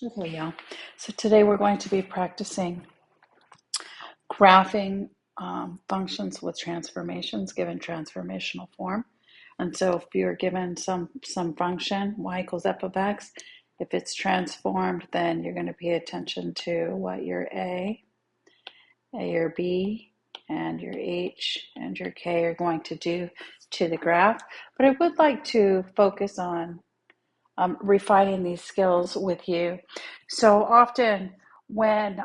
Okay, y'all. So today we're going to be practicing graphing functions with transformations given transformational form. And so if you're given some function, y equals f of x, if it's transformed, then you're going to pay attention to what your a, your b, and your h, and your k are going to do to the graph. But I would like to focus on refining these skills with you. So often when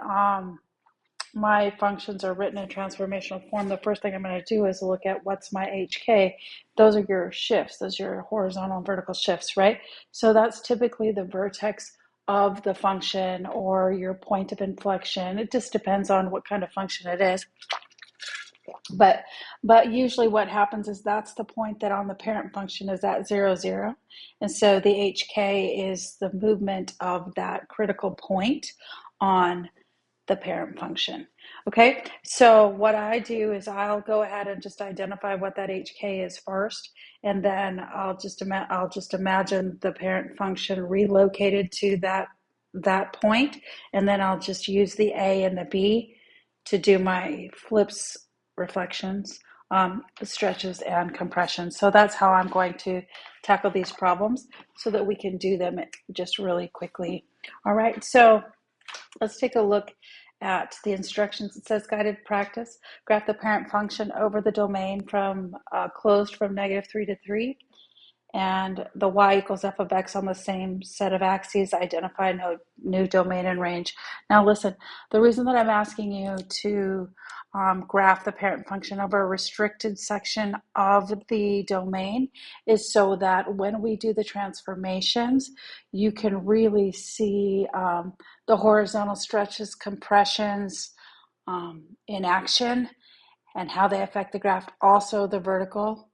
my functions are written in transformational form, the first thing I'm going to do is look at what's my HK. Those are your shifts. Those are your horizontal and vertical shifts, right? So that's typically the vertex of the function or your point of inflection. It just depends on what kind of function it is. But usually what happens is that's the point that on the parent function is at 0, 0. And so the HK is the movement of that critical point on the parent function. Okay, so what I do is I'll go ahead and just identify what that HK is first, and then I'll just imagine the parent function relocated to that point, and then I'll just use the A and the B to do my flips, reflections, stretches, and compressions. So that's how I'm going to tackle these problems so that we can do them just really quickly. All right, so let's take a look at the instructions. It says guided practice. Graph the parent function over the domain from closed from -3 to 3, and the y equals f of x on the same set of axes. Identify no new domain and range. Now listen, the reason that I'm asking you to graph the parent function over a restricted section of the domain is so that when we do the transformations, you can really see the horizontal stretches, compressions in action and how they affect the graph. Also the vertical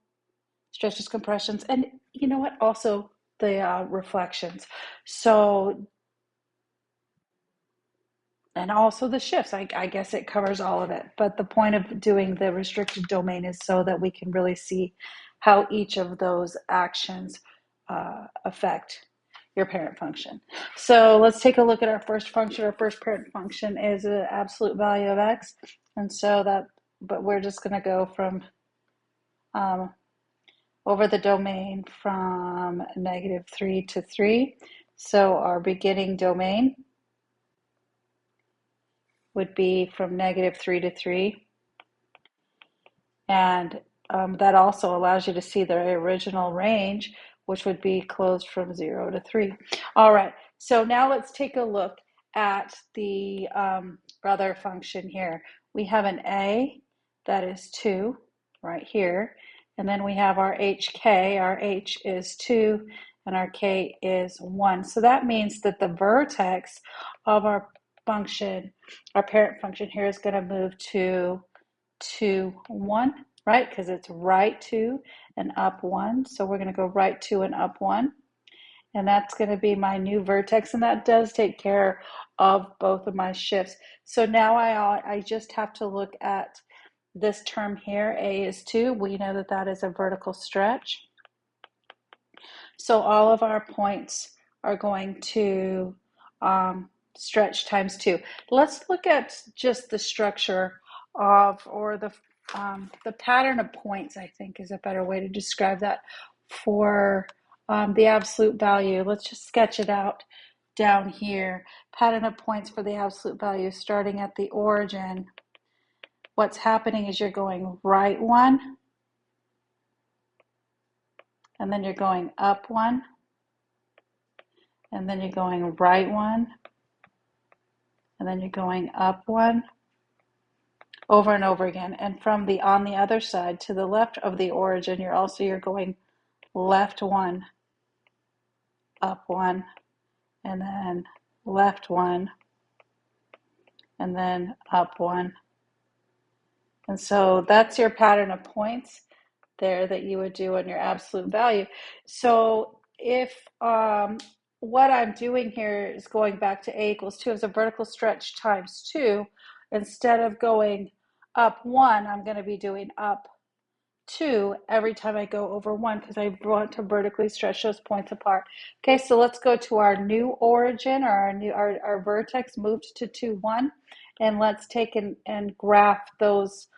stretches, compressions, and you know what? Also the reflections. So, and also the shifts. I guess it covers all of it. But the point of doing the restricted domain is so that we can really see how each of those actions affect your parent function. So let's take a look at our first function. Our first parent function is an absolute value of x. And so that, but we're just going to go from over the domain from -3 to 3. So our beginning domain would be from -3 to 3. And that also allows you to see the original range, which would be closed from 0 to 3. All right, so now let's take a look at the other function here. We have an a that is 2 right here, and then we have our hk. Our h is 2 and our k is 1. So that means that the vertex of our function, our parent function here, is going to move to 2, 1, right? Because it's right 2 and up 1. So we're going to go right 2 and up 1. And that's going to be my new vertex. And that does take care of both of my shifts. So now I just have to look at this term here. A is 2. We know that that is a vertical stretch. So all of our points are going to stretch times 2. Let's look at just the structure of, or the pattern of points, I think is a better way to describe that for the absolute value. Let's just sketch it out down here. Pattern of points for the absolute value starting at the origin. What's happening is you're going right 1, and then you're going up 1, and then you're going right 1, and then you're going up 1, over and over again. And from the on the other side to the left of the origin, you're going left 1, up 1, and then left 1, and then up 1. And so that's your pattern of points there that you would do on your absolute value. So if what I'm doing here is going back to a equals 2 as a vertical stretch times 2, instead of going up 1, I'm going to be doing up 2 every time I go over 1 because I want to vertically stretch those points apart. Okay, so let's go to our new origin, or our vertex moved to 2, 1, and let's take and graph those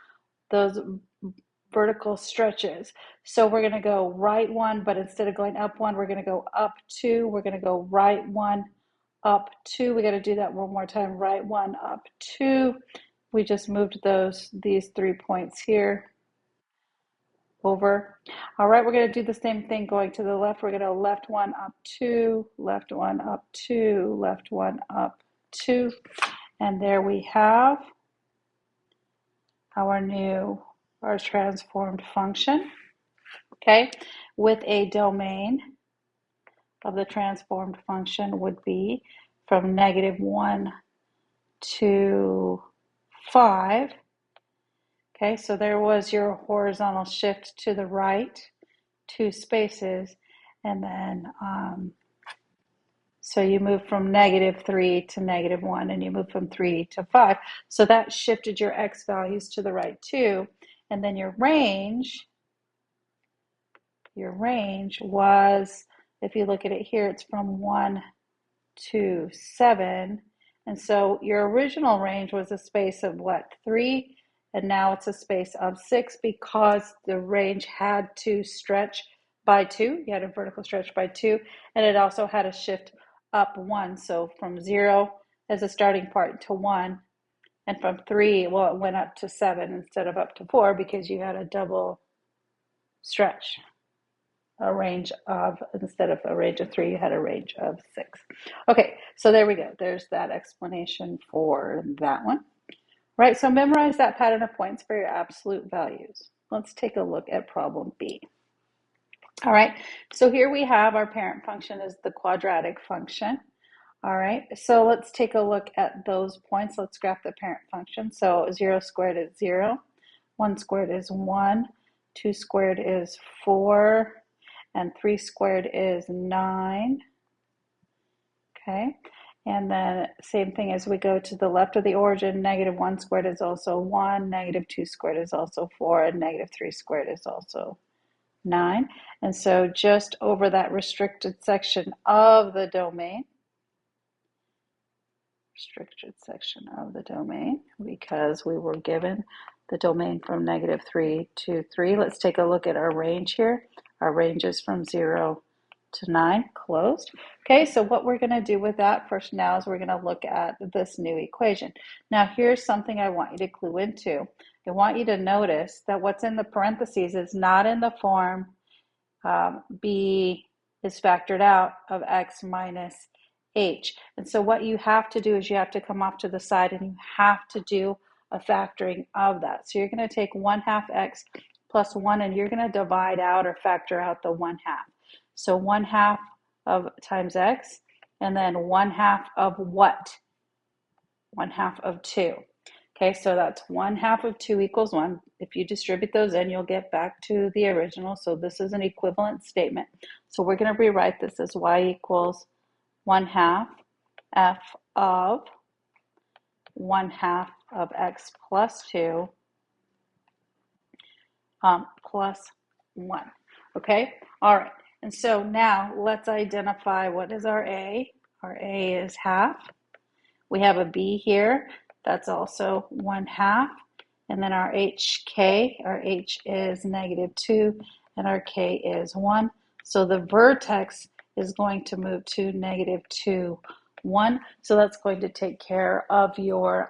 vertical stretches. So we're going to go right 1, but instead of going up 1, we're going to go up 2. We're going to go right 1, up 2. We got to do that one more time. Right 1, up 2. We just moved these 3 points here over. All right, we're going to do the same thing going to the left. We're going to left 1, up 2, left 1, up 2, left 1, up 2. And there we have our transformed function, okay? With a domain of the transformed function would be from -1 to 5. Okay, so there was your horizontal shift to the right, 2 spaces, and then so you move from -3 to -1, and you move from 3 to 5. So that shifted your x values to the right too, and then your range was, if you look at it here, it's from 1 to 7. And so your original range was a space of what, 3? And now it's a space of 6 because the range had to stretch by 2. You had a vertical stretch by 2. And it also had a shift up 1. So from 0 as a starting point to 1. And from 3, well, it went up to 7 instead of up to 4 because you had a double stretch. Instead of a range of 3, you had a range of 6. Okay, so there we go. There's that explanation for that one. Right, so memorize that pattern of points for your absolute values. Let's take a look at problem B. All right, so here we have our parent function is the quadratic function. All right, so let's take a look at those points. Let's graph the parent function. So 0 squared is 0, 1 squared is 1, 2 squared is 4, and 3 squared is 9. Okay, and then same thing as we go to the left of the origin, -1 squared is also 1, -2 squared is also 4, and -3 squared is also 9. And so just over that restricted section of the domain, because we were given the domain from -3 to 3. Let's take a look at our range here. Our range is from 0 to 9, closed. Okay, so what we're going to do with that first now is we're going to look at this new equation. Now here's something I want you to clue into. I want you to notice that what's in the parentheses is not in the form b is factored out of x minus h. And so what you have to do is you have to come off to the side and you have to do a factoring of that. So you're going to take 1/2 x plus 1 and you're going to divide out or factor out the 1/2. So 1/2 of times x, and then 1/2 of what? 1/2 of 2. Okay, so that's 1/2 of 2 equals 1. If you distribute those in, you'll get back to the original. So this is an equivalent statement. So we're going to rewrite this as y equals 1/2 f of 1/2 of x plus 2 plus 1. Okay, all right. And so now let's identify what is our a. Our a is 1/2. We have a b here. That's also 1/2. And then our hk, our h is -2, and our k is 1. So the vertex is going to move to -2, 1. So that's going to take care of your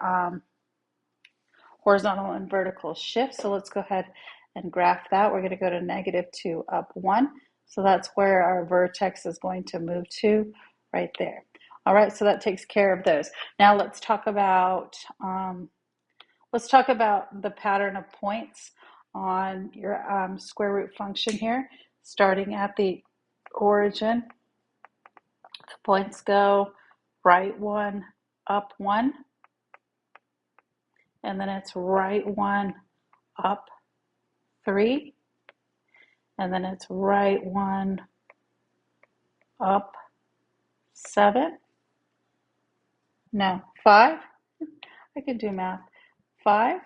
horizontal and vertical shift. So let's go ahead and graph that. We're going to go to -2, up 1. So that's where our vertex is going to move to, right there. All right, so that takes care of those. Now let's talk about the pattern of points on your square root function here. Starting at the origin, the points go right 1, up 1, and then it's right 1, up 3, and then it's right 1, up 7. No, 5. I could do math. 5,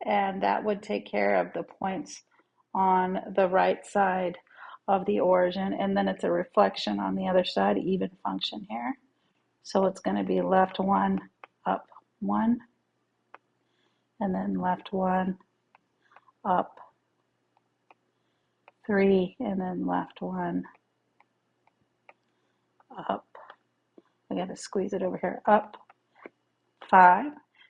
and that would take care of the points on the right side of the origin, and then it's a reflection on the other side, even function here. So it's going to be left 1, up 1, and then left 1, up 3, and then left 1, up, I got to squeeze it over here, up 5.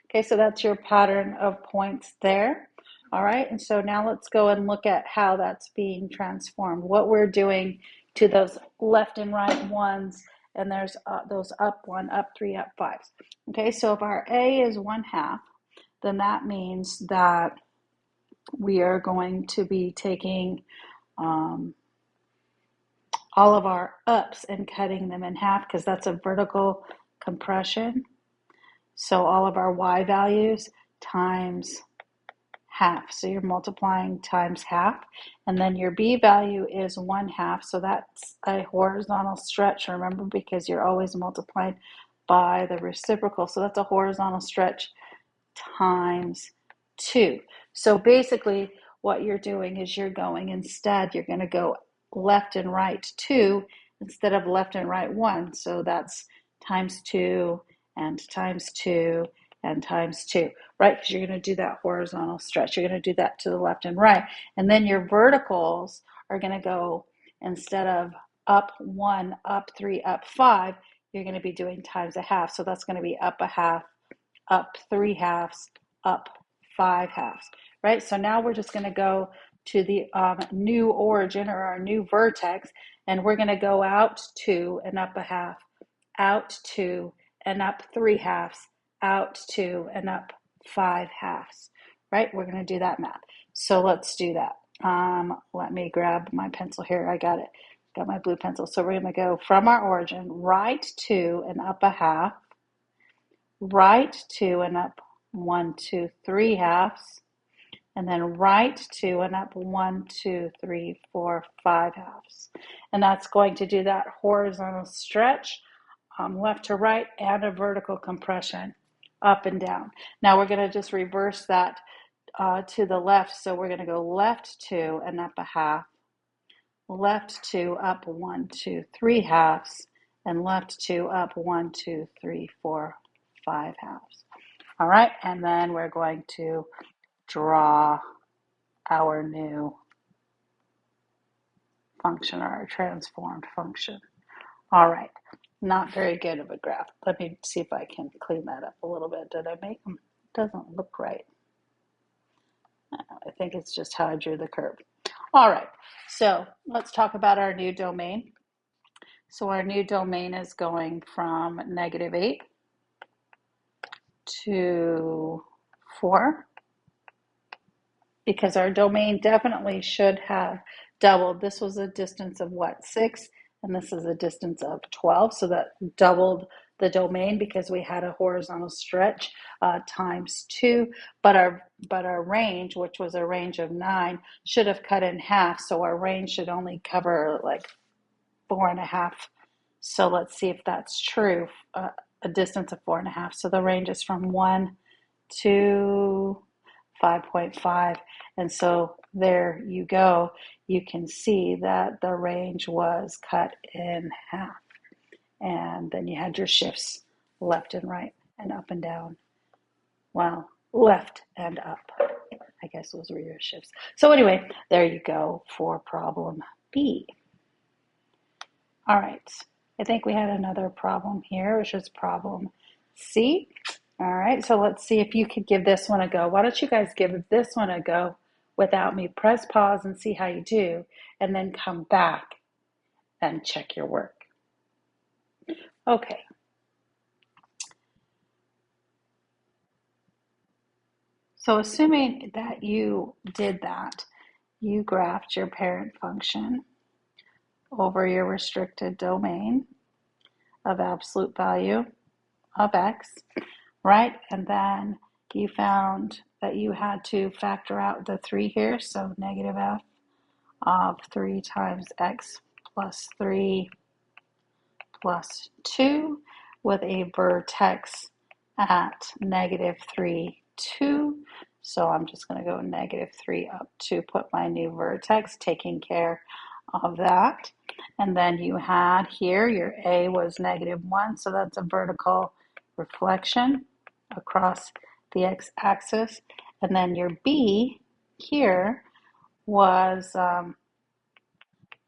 Okay, so that's your pattern of points there. All right, and so now let's go and look at how that's being transformed, what we're doing to those left and right ones, and there's those up 1, up 3, up 5s. Okay, so if our A is 1/2, then that means that we are going to be taking all of our ups and cutting them in half, because that's a vertical compression. So all of our y values times half. So you're multiplying times half. And then your b value is 1/2. So that's a horizontal stretch, remember, because you're always multiplying by the reciprocal. So that's a horizontal stretch times 2. So basically what you're doing is you're going you're going to go left and right 2 instead of left and right 1. So that's times 2 and times 2 and times 2, right? Because you're going to do that horizontal stretch. You're going to do that to the left and right. And then your verticals are going to go, instead of up 1, up 3, up 5, you're going to be doing times a half. So that's going to be up a half, up 3/2, up 5/2, right? So now we're just going to go to the new origin, or our new vertex, and we're going to go out 2 and up a half, out 2 and up 3/2, out 2 and up 5/2, right? We're going to do that math. So let's do that. Let me grab my pencil here. I got it. Got my blue pencil. So we're going to go from our origin, right 2 and up a half, right 2 and up 1, 2, 3/2, and then right 2 and up 1, 2, 3, 4, 5/2. And that's going to do that horizontal stretch, left to right, and a vertical compression up and down. Now we're going to just reverse that to the left. So we're going to go left 2 and up a half, left 2 up 1, 2, 3/2, and left 2 up 1, 2, 3, 4, 5/2. All right, and then we're going to draw our new function, or our transformed function. All right, not very good of a graph. Let me see if I can clean that up a little bit. Did I make them? It doesn't look right. I think it's just how I drew the curve. All right, so let's talk about our new domain. So our new domain is going from -8 to 4, because our domain definitely should have doubled. This was a distance of what, 6, and this is a distance of 12. So that doubled the domain because we had a horizontal stretch times 2. But our range, which was a range of 9, should have cut in half. So our range should only cover like 4.5. So let's see if that's true. A distance of 4.5. So the range is from 1 to 5.5. And so there you go. You can see that the range was cut in half. And then you had your shifts left and right and up and down. Well, left and up, I guess those were your shifts. So anyway, there you go for problem B. All right, I think we had another problem here, which is problem C. All right, so let's see if you could give this one a go. Why don't you guys give this one a go without me? Press pause and see how you do, and then come back and check your work. Okay. So assuming that you did that, you graphed your parent function over your restricted domain of absolute value of x, right? And then you found that you had to factor out the 3 here, so negative f of 3 times x plus 3 plus 2 with a vertex at -3, 2. So I'm just going to go -3 up to put my new vertex, taking care of that. And then you had here, your A was -1, so that's a vertical reflection across the x-axis. And then your B here was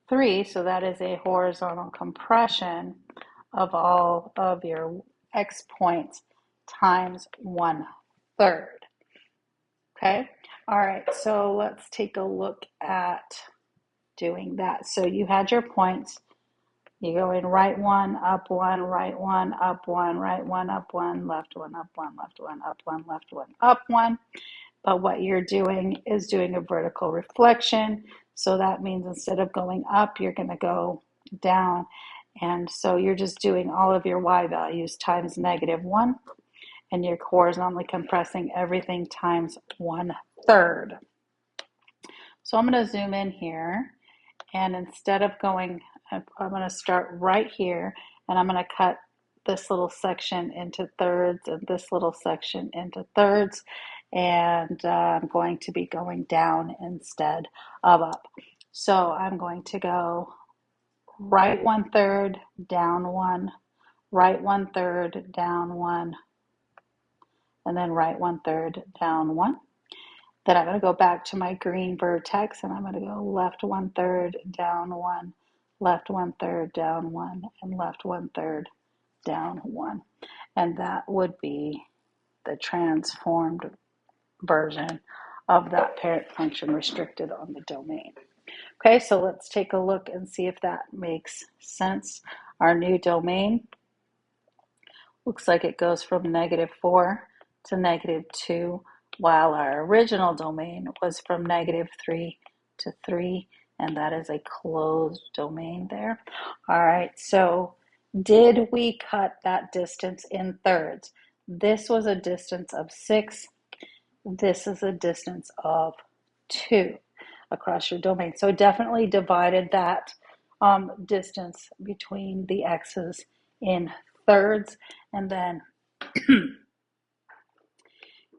3, so that is a horizontal compression of all of your x points times 1/3. Okay, all right, so let's take a look at doing that. So you had your points. You go in right one, up one, right one, up one, right one, up one, left one, up one, left one, up one, left one, up one. But what you're doing is doing a vertical reflection. So that means instead of going up, you're going to go down. And so you're just doing all of your y values times -1, and you're horizontally compressing everything times 1/3. So I'm going to zoom in here, and instead of going, I'm going to start right here, and I'm going to cut this little section into thirds and this little section into thirds, and I'm going to be going down instead of up. So I'm going to go right 1/3, down 1, right 1/3, down 1, and then right 1/3, down 1. Then I'm going to go back to my green vertex, and I'm going to go left 1/3, down 1, left 1/3, down 1, and left 1/3, down 1. And that would be the transformed version of that parent function restricted on the domain. Okay, so let's take a look and see if that makes sense. Our new domain looks like it goes from -4 to -2, while our original domain was from -3 to 3, and that is a closed domain there. All right, so did we cut that distance in thirds? This was a distance of 6. This is a distance of 2 across your domain. So definitely divided that distance between the x's in thirds. And then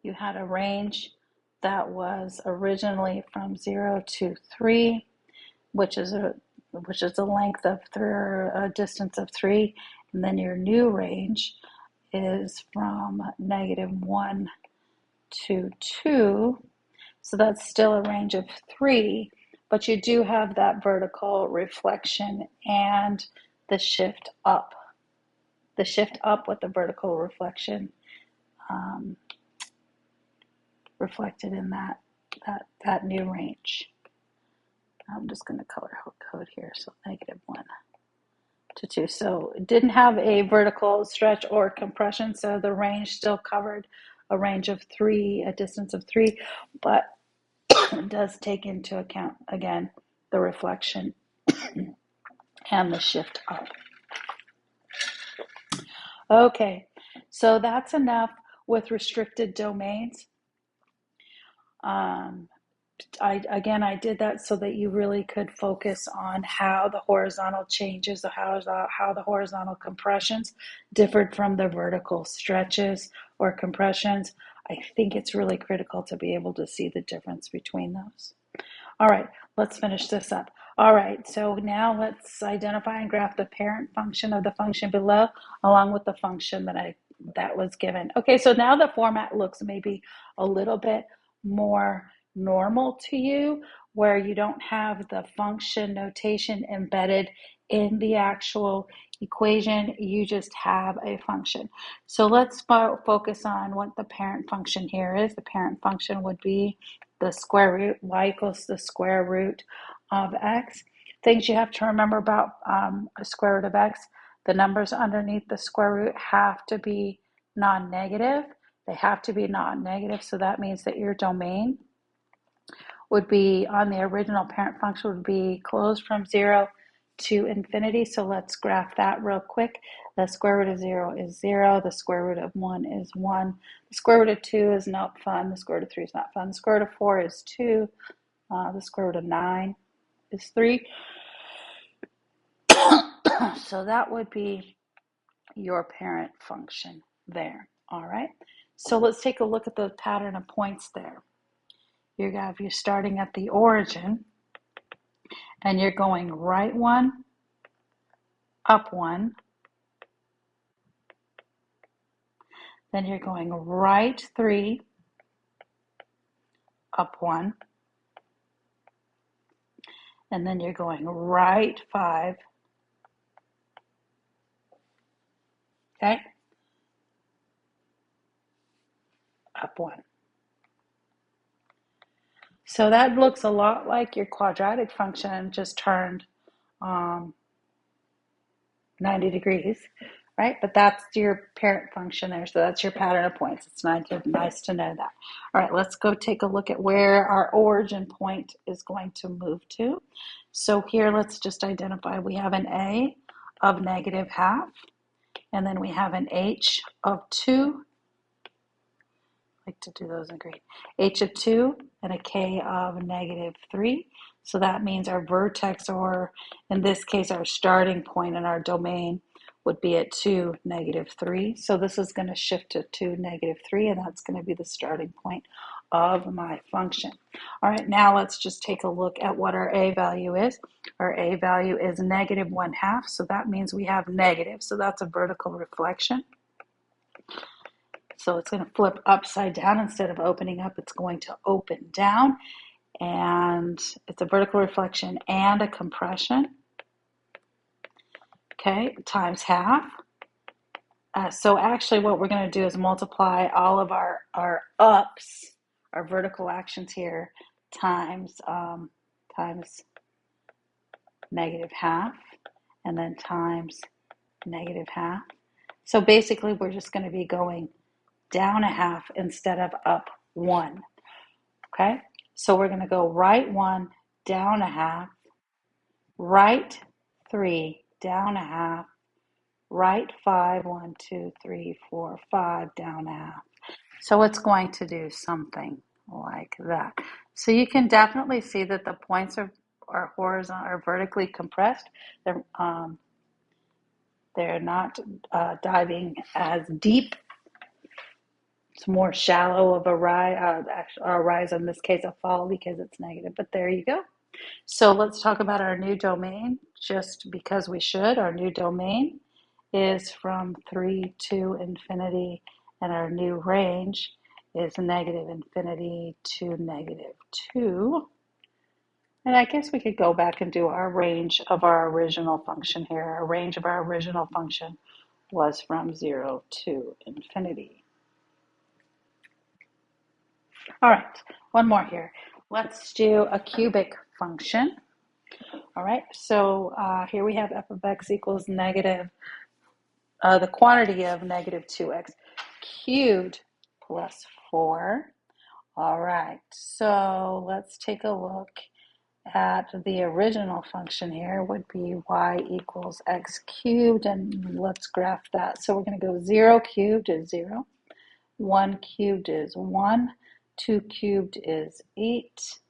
you had a range that was originally from 0 to 3, which is a length of a distance of 3, and then your new range is from -1 to 2, so that's still a range of 3, but you do have that vertical reflection and the shift up. The shift up with the vertical reflection reflected in that new range. I'm just going to color code here, so -1 to 2. So it didn't have a vertical stretch or compression, so the range still covered a range of 3, a distance of 3, but it does take into account, again, the reflection and the shift up. Okay, so that's enough with restricted domains. I did that so that you really could focus on how the horizontal changes, how the horizontal compressions differed from the vertical stretches or compressions. I think it's really critical to be able to see the difference between those. All right, let's finish this up. All right, so now let's identify and graph the parent function of the function below along with the function that was given. Okay, so now the format looks maybe a little bit more normal to you, where you don't have the function notation embedded in the actual equation, you just have a function. So let's focus on what the parent function here is. The parent function would be the square root, y equals the square root of x. Things you have to remember about a square root of x: the numbers underneath the square root have to be non-negative. They have to be non-negative, so that means that your domain would be on the original parent function would be closed from 0 to infinity. So let's graph that real quick. The square root of 0 is 0. The square root of 1 is 1. The square root of 2 is not fun. The square root of 3 is not fun. The square root of 4 is 2. The square root of 9 is 3. So that would be your parent function there. All right. So let's take a look at the pattern of points there. you're starting at the origin, and you're going right 1, up 1, then you're going right 3, up 1, and then you're going right 5, okay, up 1. So that looks a lot like your quadratic function just turned 90 degrees, right? But that's your parent function there. So that's your pattern of points. It's nice to know that. All right, let's go take a look at where our origin point is going to move to. So here, let's just identify. We have an A of -0.5, and then we have an H of 2. I like to do those in green. H of 2 and a K of -3. So that means our vertex, or in this case, our starting point in our domain, would be at 2, -3. So this is going to shift to 2, -3, and that's going to be the starting point of my function. All right, now let's just take a look at what our A value is. Our A value is -1/2, so that means we have negative. So that's a vertical reflection. So it's going to flip upside down. Instead of opening up, it's going to open down. And it's a vertical reflection and a compression. Okay, times half. So actually what we're going to do is multiply all of our ups, our vertical actions here, times -0.5, and then times -0.5. So basically we're just going to be going down 1/2 instead of up 1. Okay, so we're going to go right 1, down 1/2, right 3, down 1/2, right 5, 1, 2, 3, 4, 5, down 1/2. So it's going to do something like that. So you can definitely see that the points are horizontal, are vertically compressed. They're not diving as deep. It's more shallow of a rise, in this case a fall, because it's negative, but there you go. So let's talk about our new domain, just because we should. Our new domain is from 3 to infinity, and our new range is -∞ to -2. And I guess we could go back and do our range of our original function here. Our range of our original function was from 0 to infinity. All right, one more here. Let's do a cubic function. All right, so here we have f of x equals negative, the quantity of -2x cubed plus 4. All right, so let's take a look at the original function here. Would be y equals x cubed, and let's graph that. So we're going to go 0 cubed is 0, 1 cubed is 1, 2 cubed is 8.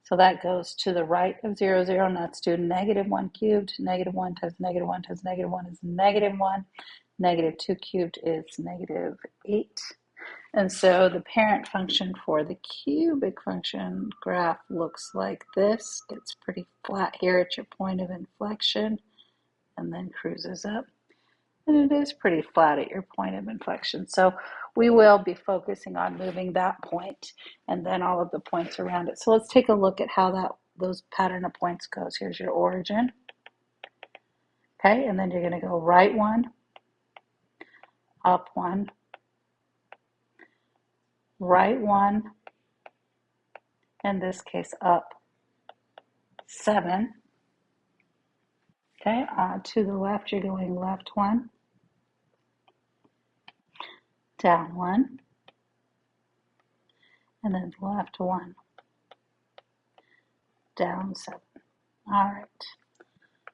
So that goes to the right of 0, 0, and that's to -1 cubed. -1 times -1 times -1 is -1. -2 cubed is -8. And so the parent function for the cubic function graph looks like this. Gets pretty flat here at your point of inflection and then cruises up. And it is pretty flat at your point of inflection. So we will be focusing on moving that point and then all of the points around it. So let's take a look at how those pattern of points goes. Here's your origin. Okay, and then you're going to go right 1, up 1, right 1, in this case up 7. Okay, to the left you're going left 1, down 1, and then left 1, down 7. All right.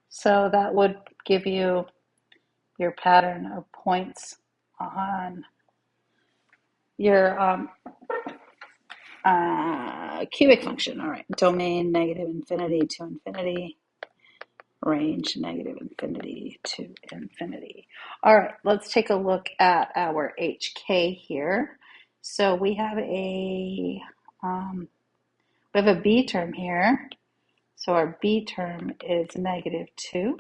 So that would give you your pattern of points on your cubic function. All right, domain -∞ to infinity, range -∞ to infinity. All right, let's take a look at our HK here. So we have a We have a b term here. So our b term is -2.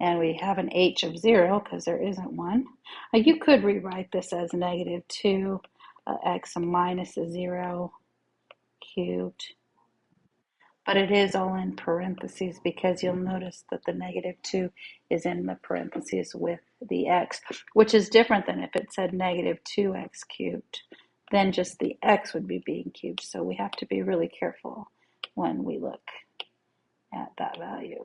And we have an h of 0 because there isn't one. You could rewrite this as -2 x minus a 0 cubed. But it is all in parentheses because you'll notice that the -2 is in the parentheses with the x, which is different than if it said -2x cubed. Then just the x would be being cubed. So we have to be really careful when we look at that value.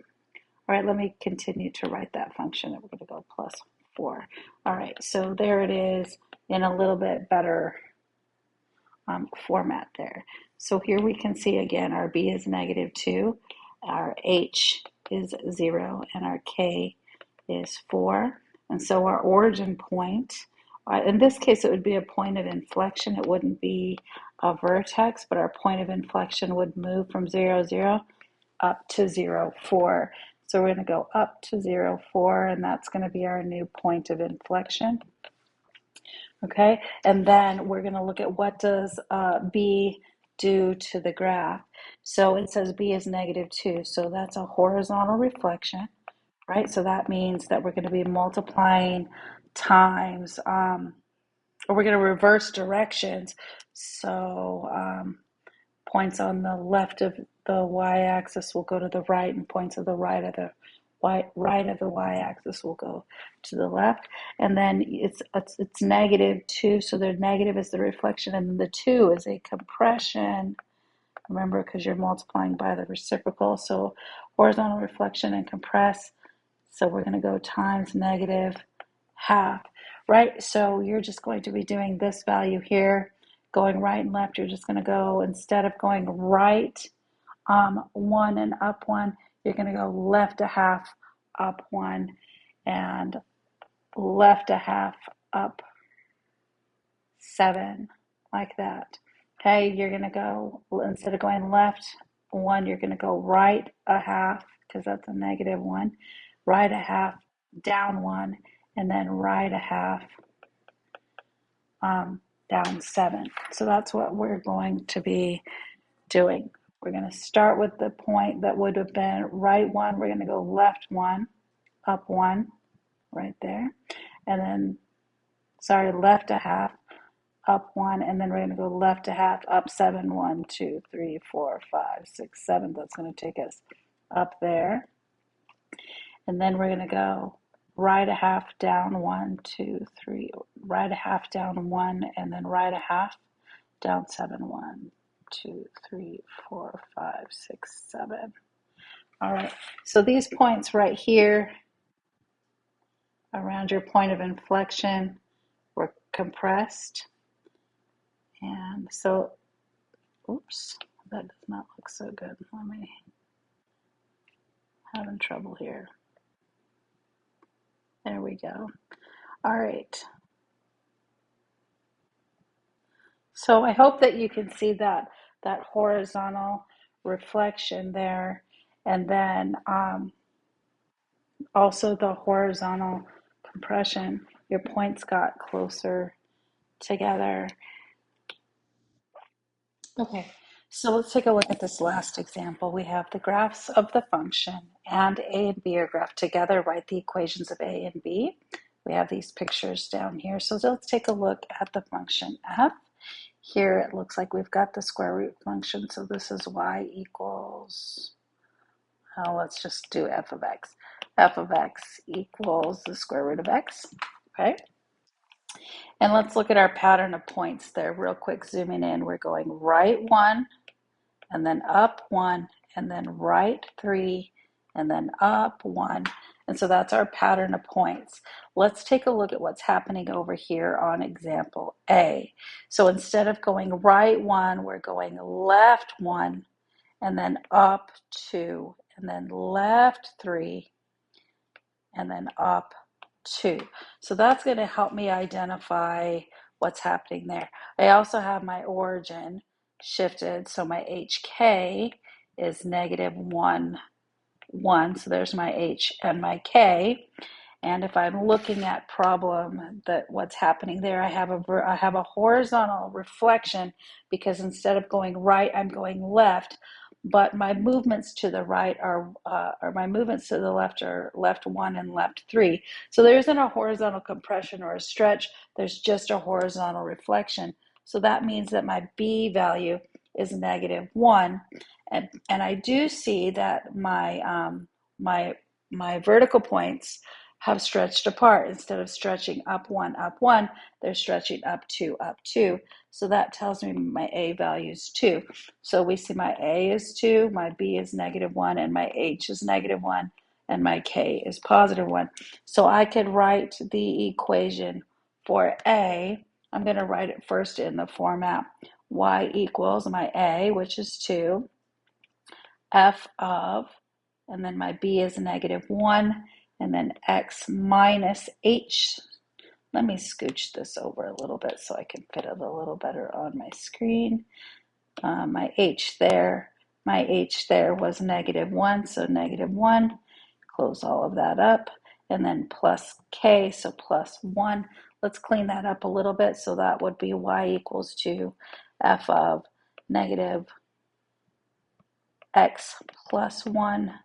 All right, let me continue to write that function. We're going to go +4. All right, so there it is in a little bit better format there. So here we can see again our b is -2, our h is 0, and our k is 4. And so our origin point, in this case it would be a point of inflection, it wouldn't be a vertex, but our point of inflection would move from 0, 0 up to 0, 4. So we're going to go up to 0, 4, and that's going to be our new point of inflection. Okay, and then we're going to look at what does b do to the graph. So it says b is -2, so that's a horizontal reflection, right? So that means that we're going to be multiplying times, or we're going to reverse directions. So points on the left of the y-axis will go to the right, and points on the right of the y-axis will go to the left. And then it's -2, so the negative is the reflection, and then the 2 is a compression. Remember, because you're multiplying by the reciprocal, so horizontal reflection and compress. So we're going to go times -half, right? So you're just going to be doing this value here, going right and left. You're just going to go, instead of going right 1 and up 1, you're going to go left a half, up 1, and left a half, up 7, like that. Okay, you're going to go, instead of going left 1, you're going to go right a half, because that's a -1, right a half, down 1, and then right a half, down 7. So that's what we're going to be doing. We're going to start with the point that would have been right 1. We're going to go left 1, up 1, right there. And then, left a half, up 1. And then we're going to go left a half, up 7. 1, 2, 3, 4, 5, 6, 7. That's going to take us up there. And then we're going to go right a half, down 1, 2, 3, right a half, down 1, and then right a half, down 7. 1, 2, 3, 4, 5, 6, 7. All right, so these points right here around your point of inflection were compressed. And so, oops, that does not look so good. Let me, having trouble here. There we go. All right. So I hope that you can see that horizontal reflection there, and then also the horizontal compression. Your points got closer together. Okay, so let's take a look at this last example. We have the graphs of the function and a and b are graphed together. Write the equations of a and b. We have these pictures down here. So let's take a look at the function f. Here it looks like we've got the square root function, so this is y equals, let's just do f of x. F of x equals the square root of x, okay? And let's look at our pattern of points there real quick, zooming in. We're going right 1, and then up 1, and then right 3, and then up 1. And so that's our pattern of points. Let's take a look at what's happening over here on example A. So instead of going right 1, we're going left 1, and then up 2, and then left 3, and then up 2. So that's going to help me identify what's happening there. I also have my origin shifted, so my HK is -1, 1. So there's my H and my K. And if I'm looking at problem, that what's happening there, I have a horizontal reflection because instead of going right, I'm going left. But my movements to the right or my movements to the left are left 1 and left 3. So there isn't a horizontal compression or a stretch. There's just a horizontal reflection. So that means that my B value is -1. And I do see that my vertical points have stretched apart. Instead of stretching up 1, they're stretching up 2. So that tells me my A value is 2. So we see my A is 2, my B is -1, and my H is -1, and my K is +1. So I could write the equation for A. I'm going to write it first in the format y equals my A, which is 2, f of, and then my B is -1, and then x minus h. Let me scooch this over a little bit so I can fit it a little better on my screen. My h there was -1, so -1. Close all of that up, and then plus k, so +1. Let's clean that up a little bit, so that would be y equals to f of negative x plus 1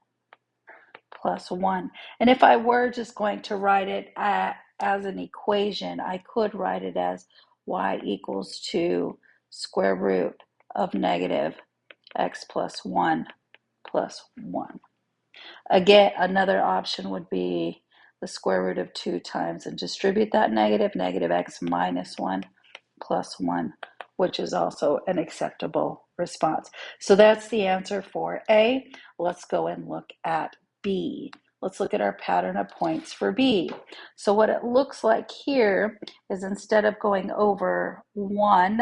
plus 1. And if I were just going to write it as an equation, I could write it as y equals to square root of negative x plus 1 plus 1. Again, another option would be the square root of 2 times and distribute that negative x minus 1 plus 1, which is also an acceptable response. So that's the answer for A. Let's go and look at B. Let's look at our pattern of points for B. So what it looks like here is instead of going over 1,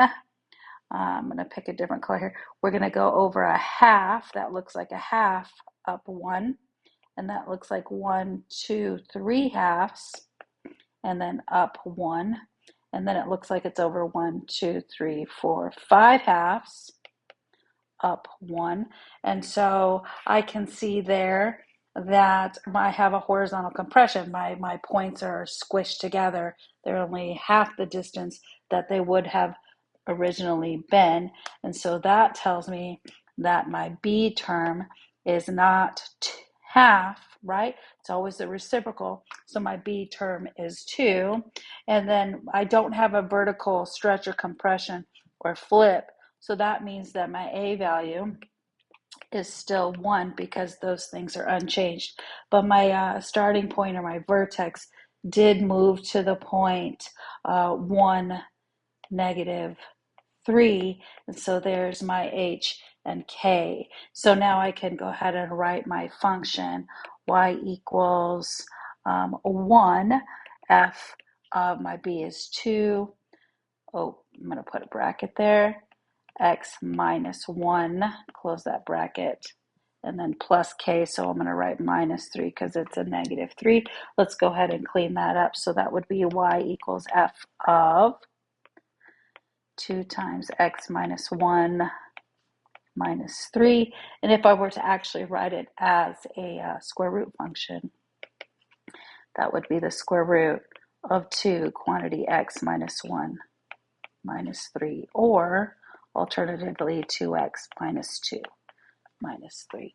I'm going to pick a different color here. We're going to go over a half. That looks like a half up 1. And that looks like 1, 2, 3 halves. And then up 1. And then it looks like it's over 1, 2, 3, 4, 5 halves, up 1. And so I can see there that I have a horizontal compression. My points are squished together. They're only half the distance that they would have originally been. And so that tells me that my B term is not half, right? It's always the reciprocal. So my B term is 2. And then I don't have a vertical stretch or compression or flip. So that means that my A value is still 1 because those things are unchanged. But my starting point or my vertex did move to the point 1, -3. And so there's my H and K. So now I can go ahead and write my function y equals 1. F of my B is 2. Oh, I'm going to put a bracket there. X minus 1, close that bracket, and then plus k, so I'm going to write -3 because it's a -3. Let's go ahead and clean that up. So that would be y equals f of 2 times x minus 1 minus 3. And if I were to actually write it as a square root function, that would be the square root of 2 quantity x minus 1 minus 3, or alternatively 2x minus 2 minus 3.